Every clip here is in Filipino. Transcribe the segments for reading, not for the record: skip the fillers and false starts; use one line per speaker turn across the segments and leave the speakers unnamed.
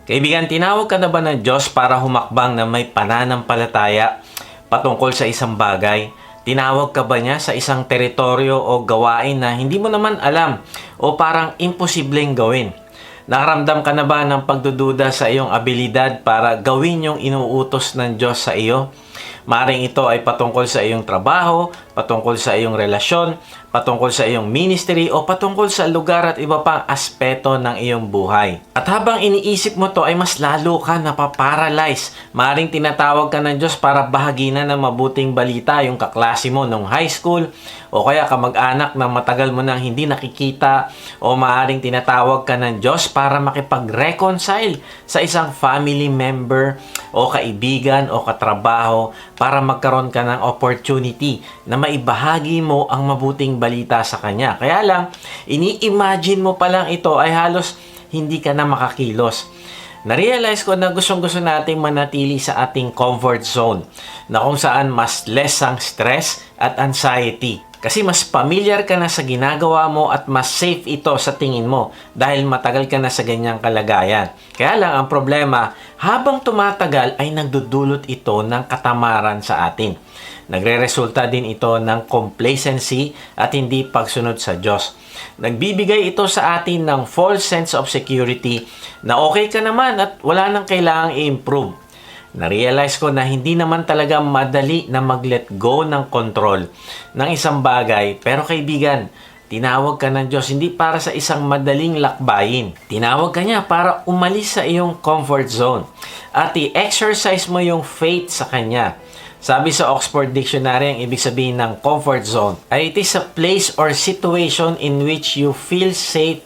Kaibigan, tinawag ka na ba ng Diyos para humakbang na may pananampalataya patungkol sa isang bagay? Tinawag ka ba niya sa isang teritoryo o gawain na hindi mo naman alam o parang imposibleng gawin? Nakaramdam ka na ba ng pagdududa sa iyong abilidad para gawin yung inuutos ng Diyos sa iyo? Maring ito ay patungkol sa iyong trabaho, patungkol sa iyong relasyon, patungkol sa iyong ministry, o patungkol sa lugar at iba pang aspeto ng iyong buhay. At habang iniisip mo to ay mas lalo ka napaparalyze. Maring tinatawag ka ng Diyos para bahaginan ng mabuting balita yung kaklase mo nung high school, o kaya kamag-anak na matagal mo nang hindi nakikita, o maaring tinatawag ka ng Diyos para makipag-reconcile sa isang family member o kaibigan o katrabaho para magkaroon ka ng opportunity na maibahagi mo ang mabuting balita sa kanya. Kaya lang, ini-imagine mo pa lang ito ay halos hindi ka na makakilos. Na-realize ko na gustong-gusto nating manatili sa ating comfort zone na kung saan mas less ang stress at anxiety. Kasi mas familiar ka na sa ginagawa mo at mas safe ito sa tingin mo dahil matagal ka na sa ganyang kalagayan. Kaya lang ang problema, habang tumatagal ay nagdudulot ito ng katamaran sa atin. Nagre-resulta din ito ng complacency at hindi pagsunod sa Diyos. Nagbibigay ito sa atin ng false sense of security na okay ka naman at wala nang kailangang i-improve. Na-realize ko na hindi naman talaga madali na mag-let go ng control ng isang bagay. Pero kaibigan, tinawag ka ng Diyos hindi para sa isang madaling lakbayin. Tinawag ka niya para umalis sa iyong comfort zone at i-exercise mo yung faith sa Kanya. Sabi sa Oxford Dictionary, ang ibig sabihin ng comfort zone ay it is a place or situation in which you feel safe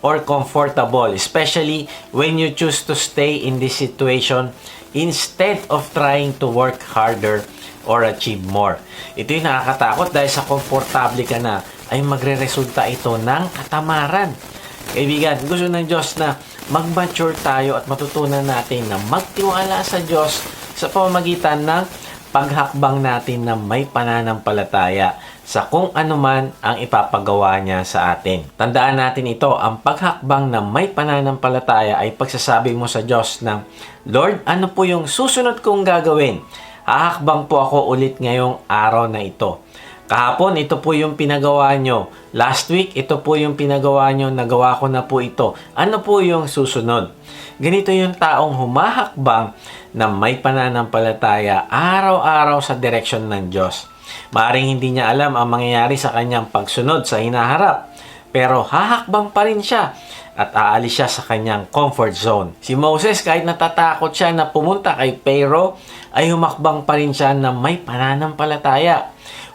or comfortable, especially when you choose to stay in this situation instead of trying to work harder or achieve more. Ito yung nakakatakot dahil sa komportable ka na ay magre-resulta ito ng katamaran. Kaibigan, gusto ng Diyos na mag-mature tayo at matutunan natin na magtiwala sa Diyos sa pamamagitan ng paghakbang natin na may pananampalataya sa kung ano man ang ipapagawa niya sa atin. Tandaan natin ito, ang paghakbang na may pananampalataya ay pagsasabi mo sa Diyos ng, Lord, ano po yung susunod kong gagawin? Hahakbang po ako ulit ngayong araw na ito. Kahapon, ito po yung pinagawa nyo. Last week, ito po yung pinagawa nyo. Nagawa ko na po ito. Ano po yung susunod? Ganito yung taong humahakbang na may pananampalataya araw-araw sa direksyon ng Diyos. Maaring hindi niya alam ang mangyayari sa kanyang pagsunod sa hinaharap, pero hahakbang pa rin siya at aalis siya sa kanyang comfort zone. Si Moses, kahit natatakot siya na pumunta kay Pharaoh, ay humakbang pa rin siya na may pananampalataya.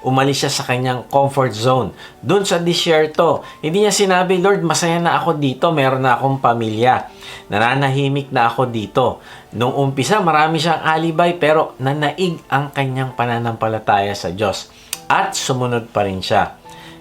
Umalis siya sa kanyang comfort zone. Doon sa disyerto, hindi niya sinabi, Lord, masaya na ako dito, meron na akong pamilya. Nananahimik na ako dito. Nung umpisa, marami siyang alibay, pero nanaig ang kanyang pananampalataya sa Diyos. At sumunod pa rin siya.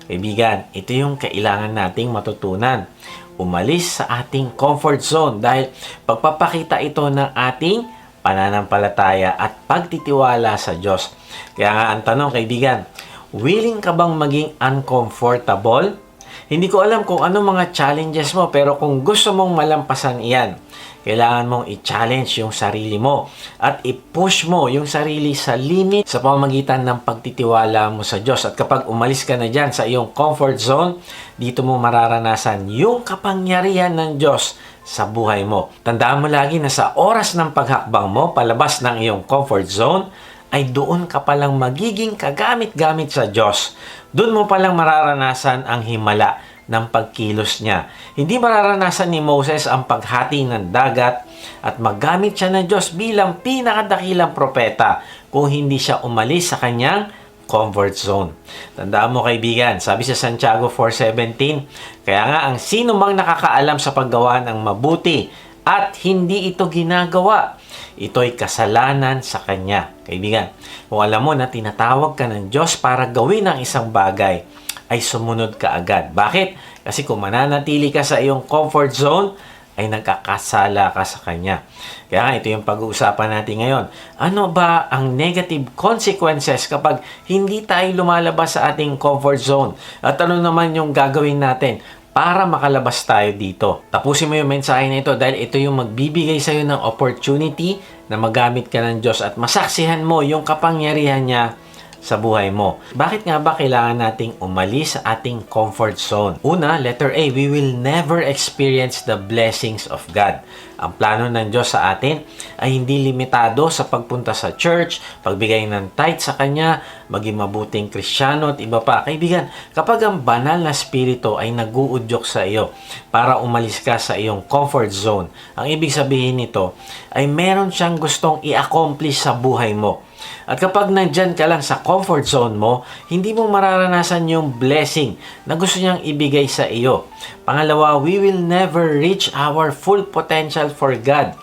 Kaibigan, ito yung kailangan nating matutunan. Umalis sa ating comfort zone dahil pagpapakita ito ng ating pananampalataya at pagtitiwala sa Diyos. Kaya nga ang tanong, kaibigan, willing ka bang maging uncomfortable? Hindi ko alam kung ano mga challenges mo, pero kung gusto mong malampasan iyan, kailangan mong i-challenge yung sarili mo at i-push mo yung sarili sa limit sa pamamagitan ng pagtitiwala mo sa Diyos. At kapag umalis ka na dyan sa iyong comfort zone, dito mo mararanasan yung kapangyarihan ng Diyos sa buhay mo. Tandaan mo lagi na sa oras ng paghakbang mo, palabas ng iyong comfort zone, ay doon ka palang magiging kagamit-gamit sa Diyos. Doon mo palang mararanasan ang himala ng pagkilos niya. Hindi mararanasan ni Moses ang paghati ng dagat at maggamit siya ng Diyos bilang pinakadakilang propeta kung hindi siya umalis sa kanyang comfort zone. Tandaan mo kaibigan, sabi sa Santiago 4:17, kaya nga ang sino mang nakakaalam sa paggawa ng mabuti at hindi ito ginagawa, ito'y kasalanan sa kanya. Kaibigan, kung alam mo na tinatawag ka ng Diyos para gawin ang isang bagay, ay sumunod ka agad. Bakit? Kasi kung mananatili ka sa iyong comfort zone, ay nagkakasala ka sa Kanya. Kaya nga, ito yung pag-uusapan natin ngayon. Ano ba ang negative consequences kapag hindi tayo lumalabas sa ating comfort zone? At ano naman yung gagawin natin para makalabas tayo dito. Tapusin mo yung mensahe na ito dahil ito yung magbibigay sa'yo ng opportunity na magamit ka ng Diyos at masaksihan mo yung kapangyarihan niya sa buhay mo. Bakit nga ba kailangan nating umalis sa ating comfort zone? Una, letter A, we will never experience the blessings of God. Ang plano ng Diyos sa atin ay hindi limitado sa pagpunta sa church, pagbigay ng tithe sa Kanya, maging mabuting Kristiyano at iba pa. Kaibigan, kapag ang banal na spirito ay nag-uudyok sa iyo para umalis ka sa iyong comfort zone, ang ibig sabihin nito ay meron siyang gustong i-accomplish sa buhay mo. At kapag nandyan ka lang sa comfort zone mo, hindi mo mararanasan yung blessing na gusto niyang ibigay sa iyo. Pangalawa, we will never reach our full potential for God.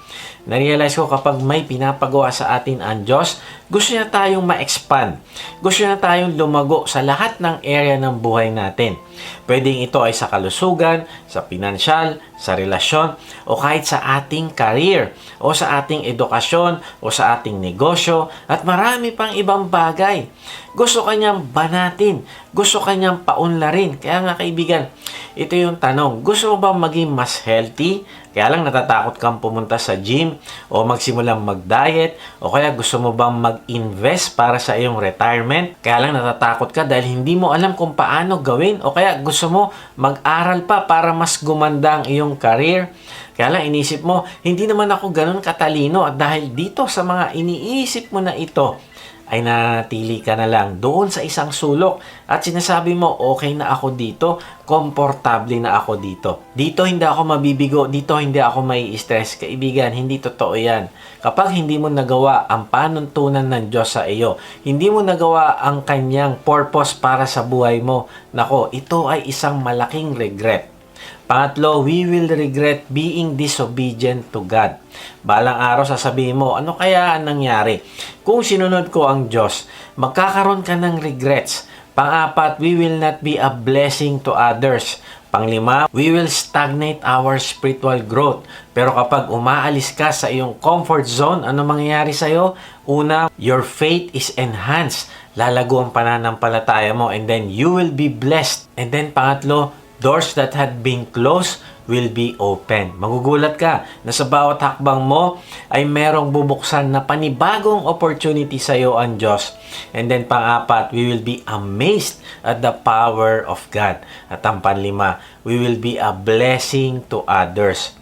Narealize ko kapag may pinapagawa sa atin ang Diyos, gusto niya tayong ma-expand. Gusto niya tayong lumago sa lahat ng area ng buhay natin. Pwedeng ito ay sa kalusugan, sa pinansyal, sa relasyon, o kahit sa ating career, o sa ating edukasyon, o sa ating negosyo, at marami pang ibang bagay. Gusto kanyang banatin, gusto kanyang paunlarin. Kaya nga kaibigan, ito yung tanong, gusto mo bang maging mas healthy? Kaya lang natatakot kang pumunta sa gym o magsimulang mag-diet o kaya gusto mo bang mag-invest para sa iyong retirement? Kaya lang natatakot ka dahil hindi mo alam kung paano gawin o kaya gusto mo mag-aral pa para mas gumanda ang iyong career. Kaya lang inisip mo, hindi naman ako ganun katalino at dahil dito sa mga iniisip mo na ito, ay nanatili ka na lang doon sa isang sulok at sinasabi mo, okay na ako dito, komportable na ako dito. Dito hindi ako mabibigo, dito hindi ako may stress. Kaibigan, hindi totoo yan. Kapag hindi mo nagawa ang panuntunan ng Diyos sa iyo, hindi mo nagawa ang kanyang purpose para sa buhay mo, nako, ito ay isang malaking regret. Pangatlo, we will regret being disobedient to God. Balang araw sasabihin mo, ano kaya ang nangyari? Kung sinunod ko ang Diyos, magkakaroon ka ng regrets. Pang-apat, we will not be a blessing to others. Panglima, we will stagnate our spiritual growth. Pero kapag umaalis ka sa iyong comfort zone, ano mangyayari sa iyo? Una, your faith is enhanced. Lalago ang pananampalataya mo and then you will be blessed. And then pangatlo, doors that had been closed will be open. Magugulat ka na sa bawat hakbang mo ay merong bubuksan na panibagong opportunity sa iyo ang Diyos. And then pang-apat, we will be amazed at the power of God. At ang panlima, we will be a blessing to others.